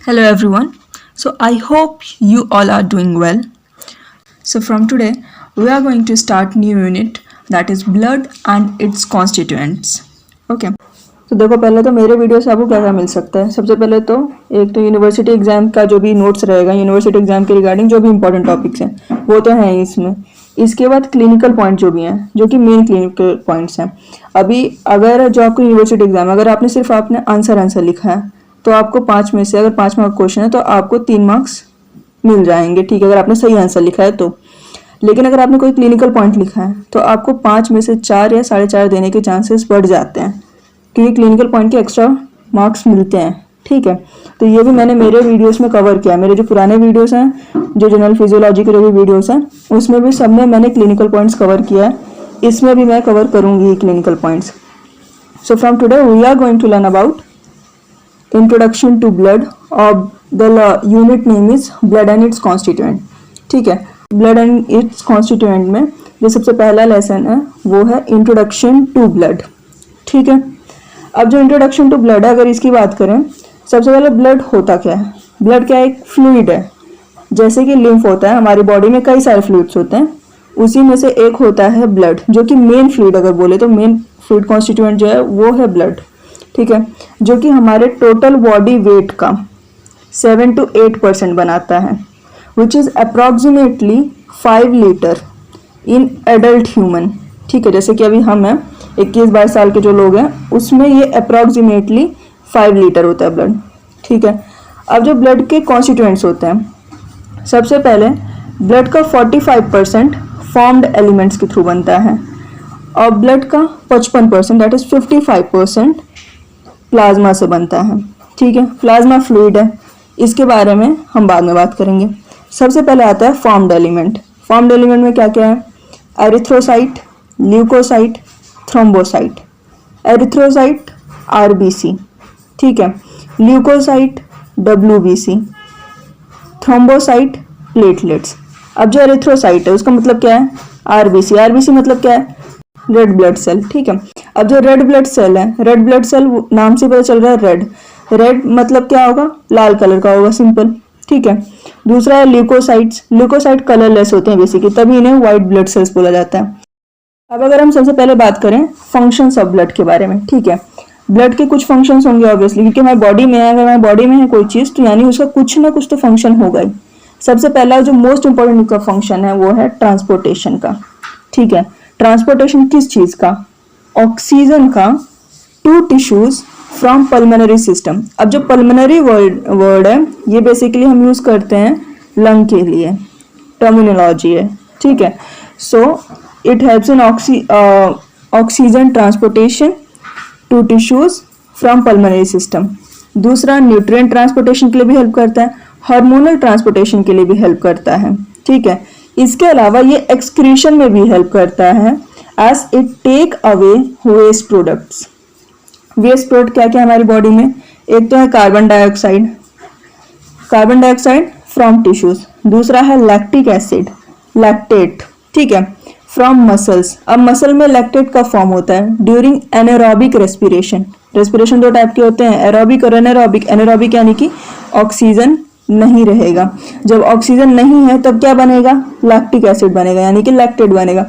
Hello everyone. So I hope you all are doing well. So from today we are going to start new unit that is blood and its constituents. Okay. तो देखो पहले तो मेरे video से आपको क्या क्या मिल सकता है। सबसे पहले तो एक तो यूनिवर्सिटी एग्जाम का जो भी नोट्स रहेगा यूनिवर्सिटी एग्जाम के रिगार्डिंग जो भी इंपॉर्टेंट टॉपिक्स हैं वो तो हैं ही इसमें। इसके बाद क्लिनिकल पॉइंट जो भी हैं जो कि मेन क्लिनिकल पॉइंट्स हैं। अभी अगर जो आपको यूनिवर्सिटी एग्जाम अगर आपने सिर्फ आपने आंसर लिखा है तो आपको 5 में से अगर 5 मार्क क्वेश्चन है तो आपको 3 मार्क्स मिल जाएंगे, ठीक है, अगर आपने सही आंसर लिखा है तो। लेकिन अगर आपने कोई क्लिनिकल पॉइंट लिखा है तो आपको 5 में से 4 या 4.5 देने के चांसेस बढ़ जाते हैं क्योंकि क्लिनिकल पॉइंट के एक्स्ट्रा मार्क्स मिलते हैं, ठीक है। तो ये भी मैंने मेरे वीडियोस में कवर किया। मेरे जो पुराने वीडियोस हैं जो जनरल फिजियोलॉजी के जो भी वीडियोस हैं उसमें भी सब में मैंने क्लिनिकल पॉइंट्स कवर किया है। इसमें भी मैं कवर करूँगी clinical points. So from today we are going to learn about introduction to blood और the unit name is blood and its constituent, ठीक है। ब्लड एंड इट्स कॉन्स्टिट्यूएंट में जो सबसे पहला लेसन है वो है इंट्रोडक्शन टू ब्लड, ठीक है। अब जो इंट्रोडक्शन टू ब्लड है अगर इसकी बात करें, सबसे पहले ब्लड होता क्या है। ब्लड क्या एक फ्लूइड है, जैसे कि लिम्फ होता है, हमारी बॉडी में कई सारे फ्लूइड्स होते हैं, उसी में से एक होता है ब्लड जो कि मेन फ्लूइड अगर बोले तो मेन फ्लूइड कॉन्स्टिट्यूएंट जो है वो है ब्लड, ठीक है, जो कि हमारे टोटल बॉडी वेट का 7 to 8% बनाता है, which is approximately 5 litre in adult human, ठीक है। जैसे कि अभी हम हैं 21-22 साल के जो लोग हैं उसमें ये अप्रॉक्सीमेटली 5 लीटर होता है ब्लड, ठीक है। अब जो ब्लड के कॉन्स्टिट्यूएंट्स होते हैं, सबसे पहले ब्लड का 45% फॉर्म्ड एलिमेंट्स के थ्रू बनता है और ब्लड का 55% दैट इज 55% प्लाज्मा से बनता है, ठीक है। प्लाज्मा फ्लूइड है, इसके बारे में हम बाद में बात करेंगे। सबसे पहले आता है फॉर्म्ड एलिमेंट। फॉर्म्ड एलिमेंट में क्या क्या है, erythrocyte, leukocyte, thrombocyte. Erythrocyte RBC, ठीक है, ल्यूकोसाइट डब्ल्यूबीसी, थ्रोम्बोसाइट प्लेटलेट्स। अब जो एरिथ्रोसाइट है उसका मतलब क्या है, आरबीसी। आरबीसी मतलब क्या है, रेड ब्लड सेल, ठीक है। अब जो रेड ब्लड सेल है, रेड ब्लड सेल नाम से पता चल रहा है रेड, रेड मतलब क्या होगा, लाल कलर का होगा, सिंपल, ठीक है। दूसरा है ल्यूकोसाइट्स। ल्यूकोसाइट कलरलेस होते हैं बेसिकली, तभी इन्हें व्हाइट ब्लड सेल्स बोला जाता है। अब अगर हम सबसे पहले बात करें फंक्शंस ऑफ ब्लड के बारे में, ठीक है। ब्लड के कुछ फंक्शंस होंगे ऑब्वियसली, क्योंकि हमारी बॉडी में है, अगर हमारी बॉडी में है कोई चीज तो यानी उसका कुछ ना कुछ तो फंक्शन होगा ही। सबसे पहला जो मोस्ट इंपॉर्टेंट उसका फंक्शन है वो है ट्रांसपोर्टेशन का, ठीक है। ट्रांसपोर्टेशन किस चीज का, ऑक्सीजन का to tissues from pulmonary system. अब जो पल्मोनरी वर्ड है ये बेसिकली हम यूज करते हैं लंग के लिए, टर्मिनोलॉजी है, ठीक है। So it helps in oxygen transportation to tissues from pulmonary system. दूसरा न्यूट्रिएंट ट्रांसपोर्टेशन के लिए भी हेल्प करता है, हार्मोनल ट्रांसपोर्टेशन के लिए भी हेल्प करता है, ठीक है। इसके अलावा ये एक्सक्रीशन में भी हेल्प करता है as it take away waste products. Waste product क्या क्या है हमारी बॉडी में, एक तो है carbon dioxide, carbon dioxide from tissues. दूसरा है लैक्टिक एसिड, लैक्टेट, ठीक है, फ्रॉम मसल्स। अब मसल में लैक्टेट का फॉर्म होता है ड्यूरिंग एनारोबिक रेस्पिरेशन। रेस्पिरेशन दो टाइप के होते हैं, एरोबिक और एनारोबिक। एनारोबिक यानी कि ऑक्सीजन नहीं रहेगा, जब ऑक्सीजन नहीं है तब क्या बनेगा, लैक्टिक एसिड बनेगा यानी कि लैक्टेट बनेगा।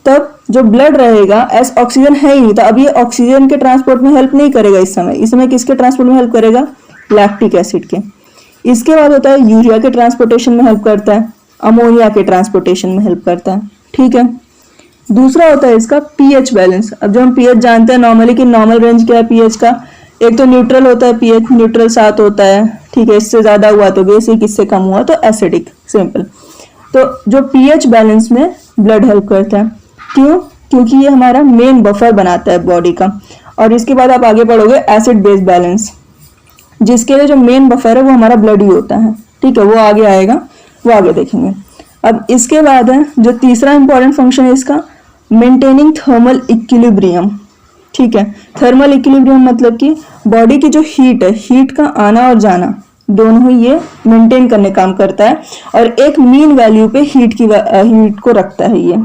तब जो ब्लड रहेगा एस ऑक्सीजन है ही नहीं, तो अब ये ऑक्सीजन के ट्रांसपोर्ट में हेल्प नहीं करेगा इस समय किसके ट्रांसपोर्ट में हेल्प करेगा, लैक्टिक एसिड के। इसके बाद होता है यूरिया के ट्रांसपोर्टेशन में हेल्प करता है, अमोनिया के ट्रांसपोर्टेशन में हेल्प करता है, ठीक है। दूसरा होता है इसका पीएच बैलेंस। अब जो हम पीएच जानते हैं नॉर्मली कि नॉर्मल रेंज क्या है पीएच का, एक तो न्यूट्रल होता है पीएच, न्यूट्रल 7 होता है, ठीक है। इससे ज्यादा हुआ तो बेसिक, इससे कम हुआ तो एसिडिक, सिंपल। तो जो पीएच बैलेंस में ब्लड हेल्प करता है, क्यों, क्योंकि ये हमारा मेन बफर बनाता है बॉडी का। और इसके बाद आप आगे पढ़ोगे एसिड बेस बैलेंस, जिसके लिए जो मेन बफर है वो हमारा ब्लड ही होता है, ठीक है। वो आगे आएगा, वो आगे देखेंगे। अब इसके बाद है जो तीसरा इंपॉर्टेंट फंक्शन है इसका, मेंटेनिंग थर्मल इक्विलिब्रियम, ठीक है। थर्मल इक्विलिब्रियम मतलब कि बॉडी की जो हीट है, हीट का आना और जाना दोनों ही ये मेंटेन करने काम करता है और एक मीन वैल्यू पे हीट को रखता है ये।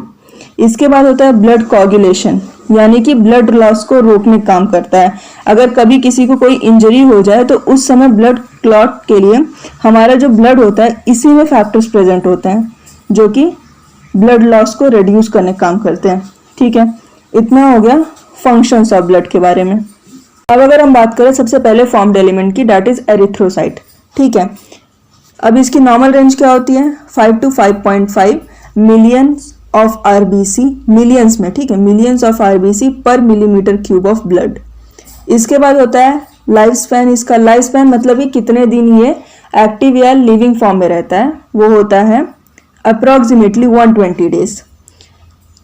इसके बाद होता है ब्लड कोगुलेशन, यानी कि ब्लड लॉस को रोकने काम करता है। अगर कभी किसी को कोई इंजरी हो जाए तो उस समय ब्लड क्लॉट के लिए हमारा जो ब्लड होता है इसी में फैक्टर्स प्रेजेंट होते हैं जो कि ब्लड लॉस को रिड्यूस करने का काम करते हैं। ठीक है, इतना हो गया फंक्शंस ऑफ ब्लड के बारे में। अब अगर हम बात करें सबसे पहले फॉर्म्ड एलिमेंट की, दैट इज एरिथ्रोसाइट। ठीक है, अब इसकी नॉर्मल रेंज क्या होती है 5 to 5.5 millions of RBC, millions में, ठीक है, मिलियंस ऑफ आरबीसी पर मिलीमीटर क्यूब ऑफ ब्लड। इसके बाद होता है लाइफ स्पैन। इसका लाइफ स्पैन मतलब कि कितने दिन ये एक्टिव या लिविंग फॉर्म में रहता है, वो होता है अप्रॉक्सीमेटली 120 डेज।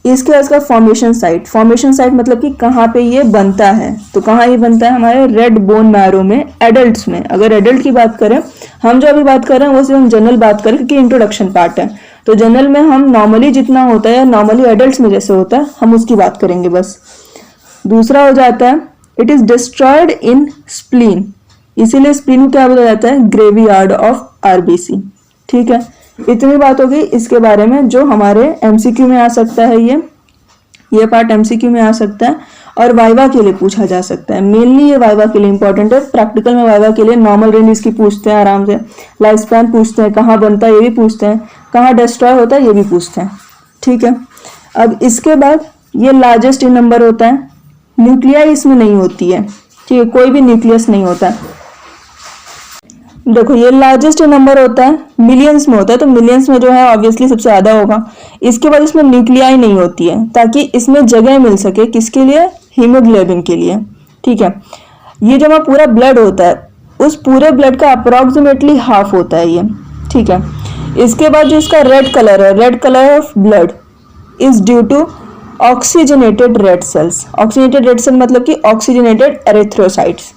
इसके बाद इसका फॉर्मेशन साइट। फॉर्मेशन साइट मतलब कि कहाँ पे ये बनता है, तो कहाँ ये बनता है हमारे रेड बोन मैरो में, एडल्ट्स में। अगर एडल्ट की बात करें, हम जो अभी बात कर रहे हैं वो सिर्फ हम जनरल बात करें क्योंकि इंट्रोडक्शन पार्ट है, तो जनरल में हम नॉर्मली जितना होता है, नॉर्मली एडल्ट्स में जैसे होता है, हम उसकी बात करेंगे बस। दूसरा हो जाता है it is destroyed in spleen, इसीलिए स्प्लीन को क्या बोला जाता है, ग्रेवयार्ड ऑफ आरबीसी। ठीक है, इतनी बात होगी इसके बारे में जो हमारे एमसीक्यू में आ सकता है। ये पार्ट एमसीक्यू में आ सकता है और वाइवा के लिए पूछा जा सकता है। मेनली ये वाइवा के लिए इंपॉर्टेंट है। प्रैक्टिकल में वाइवा के लिए नॉर्मल रेंज इसकी पूछते हैं आराम से, लाइफ स्पैन पूछते हैं, कहाँ बनता है ये भी पूछते हैं, कहाँ डिस्ट्रॉय होता है ये भी पूछते हैं। ठीक है, अब इसके बाद ये लार्जेस्ट इन नंबर होता है, न्यूक्लियाई इसमें नहीं होती है। ठीक है, कोई भी न्यूक्लियस नहीं होता है। देखो ये लार्जेस्ट नंबर होता है, मिलियंस में होता है, तो मिलियंस में जो है ऑब्वियसली सबसे ज्यादा होगा। इसके बाद इसमें न्यूक्लियाई नहीं होती है ताकि इसमें जगह मिल सके, किसके लिए, हीमोग्लोबिन के लिए। ठीक है, ये जो हमारा पूरा ब्लड होता है उस पूरे ब्लड का अप्रोक्सीमेटली हाफ होता है ये। ठीक है, इसके बाद जो इसका रेड कलर है, red colour of blood is due to oxygenated red cells. Oxygenated red cell मतलब कि ऑक्सीजनेटेड एरिथ्रोसाइट्स।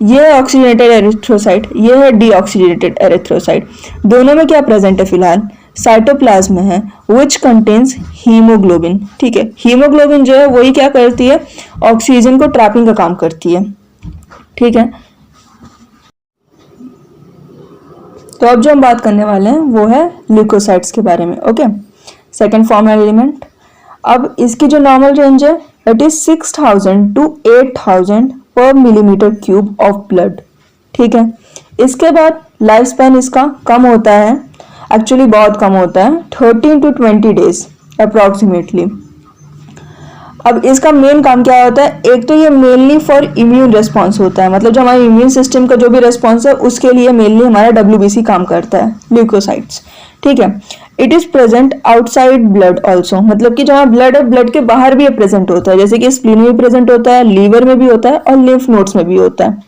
ये है ऑक्सीजनेटेड एरिथ्रोसाइट, ये है डीऑक्सीजनेटेड एरिथ्रोसाइट। दोनों में क्या प्रेजेंट है फिलहाल, साइटोप्लाज्म में है, विच कंटेन्स हीमोग्लोबिन। ठीक है, हीमोग्लोबिन जो है वही क्या करती है, ऑक्सीजन को ट्रैपिंग का काम करती है। ठीक है, तो अब जो हम बात करने वाले हैं वो है ल्यूकोसाइट्स के बारे में। Okay, second form element. अब इसकी जो नॉर्मल रेंज है इट इज 6000 to 8000 पर मिलीमीटर क्यूब ऑफ ब्लड। ठीक है, इसके बाद लाइफ स्पैन इसका कम होता है, एक्चुअली बहुत कम होता है, 13 to 20 डेज अप्रॉक्सीमेटली। अब इसका मेन काम क्या होता है, एक तो ये मेनली फॉर इम्यून रेस्पॉन्स होता है, मतलब जो हमारे इम्यून सिस्टम का जो भी रेस्पॉन्स है उसके लिए मेनली हमारा डब्ल्यूबीसी काम करता है, ल्यूकोसाइट्स। ठीक है, it is present outside blood also, मतलब कि जो हमारा ब्लड है ब्लड के बाहर भी प्रेजेंट होता है, जैसे कि स्प्लीन में भी प्रेजेंट होता है, लीवर में भी होता है और लिम्फ नोड्स में भी होता है।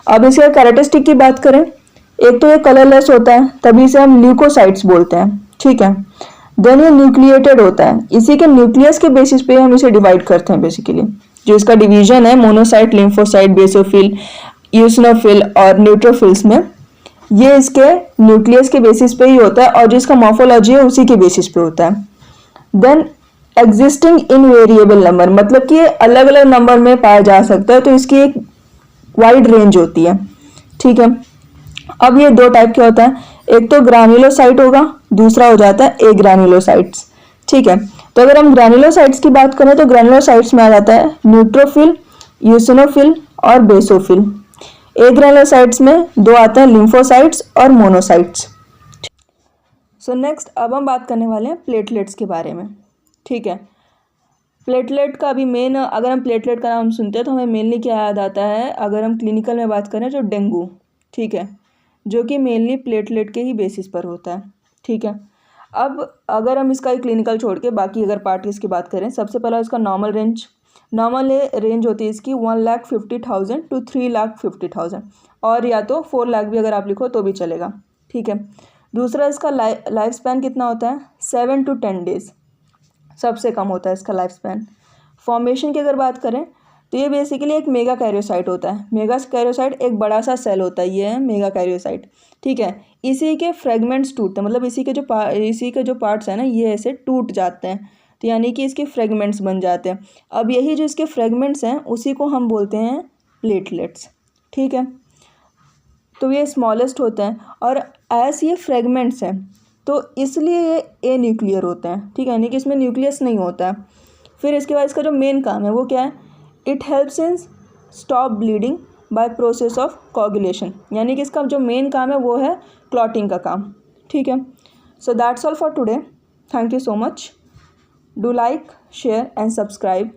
अब इसके कैरेक्टरिस्टिक की बात करें, एक तो ये कलरलेस होता है, तभी से हम ल्यूकोसाइट्स बोलते हैं। ठीक है, देन ये न्यूक्लिएटेड होता है, इसी के न्यूक्लियस के बेसिस पे हम इसे डिवाइड करते हैं बेसिकली। जो इसका डिवीजन है मोनोसाइट, लिम्फोसाइट, बेसोफिल, यूसिनोफिल और न्यूट्रोफिल्स में, ये इसके न्यूक्लियस के बेसिस पे ही होता है और जो इसका मॉर्फोलॉजी है उसी के बेसिस पे होता है। Then existing in variable number, मतलब कि ये अलग अलग नंबर में पाया जा सकता है, तो इसकी एक वाइड रेंज होती है। ठीक है, अब ये दो टाइप के होता है, एक तो ग्रैन्युलोसाइट होगा, दूसरा हो जाता है एग्रैन्युलोसाइट्स। ठीक है, तो अगर हम ग्रैन्युलोसाइट्स की बात करें तो ग्रैन्युलोसाइट्स में आ जाता है न्यूट्रोफिल, यूसिनोफिल और बेसोफिल। एग्रैन्युलोसाइट्स में दो आते हैं, लिम्फोसाइट्स और मोनोसाइट्स। सो नेक्स्ट अब हम बात करने वाले हैं प्लेटलेट्स के बारे में। ठीक है, प्लेटलेट का अभी मेन, अगर हम प्लेटलेट का नाम सुनते हैं तो हमें मेनली क्या याद आता है, अगर हम क्लिनिकल में बात करें तो डेंगू। ठीक है, जो कि मेनली प्लेटलेट के ही बेसिस पर होता है। ठीक है, अब अगर हम इसका क्लिनिकल छोड़ के बाकी अगर पार्ट इसकी बात करें, सबसे पहला इसका नॉर्मल रेंज होती है इसकी 1,50,000 to 3,50,000 और या तो 4 लाख भी अगर आप लिखो तो भी चलेगा। ठीक है, दूसरा इसका लाइफ स्पैन कितना होता है, 7 to 10 डेज, सबसे कम होता है इसका लाइफ स्पैन। फॉर्मेशन की अगर बात करें तो ये बेसिकली एक मेगा कैरियोसाइट होता है। मेगा कैरियोसाइट एक बड़ा सा सेल होता है, ये है मेगा कैरियोसाइट। ठीक है, इसी के फ्रेगमेंट्स टूटते हैं, मतलब इसी के जो पार्ट्स हैं ना ये ऐसे टूट जाते हैं, तो यानी कि इसके फ्रेगमेंट्स बन जाते हैं। अब यही जो इसके फ्रेगमेंट्स हैं उसी को हम बोलते हैं प्लेटलेट्स। ठीक है, तो ये स्मॉलेस्ट होते हैं और ऐसे ये फ्रेगमेंट्स हैं तो इसलिए ये ए न्यूक्लियर होते हैं। ठीक है, यानी कि इसमें न्यूक्लियस नहीं होता है। फिर इसके बाद इसका जो मेन काम है वो क्या है, it helps in stop bleeding by process of coagulation, यानी कि इसका जो मेन काम है वो है क्लॉटिंग का काम। ठीक है, so that's all for today. Thank you so much. Do like, share and subscribe.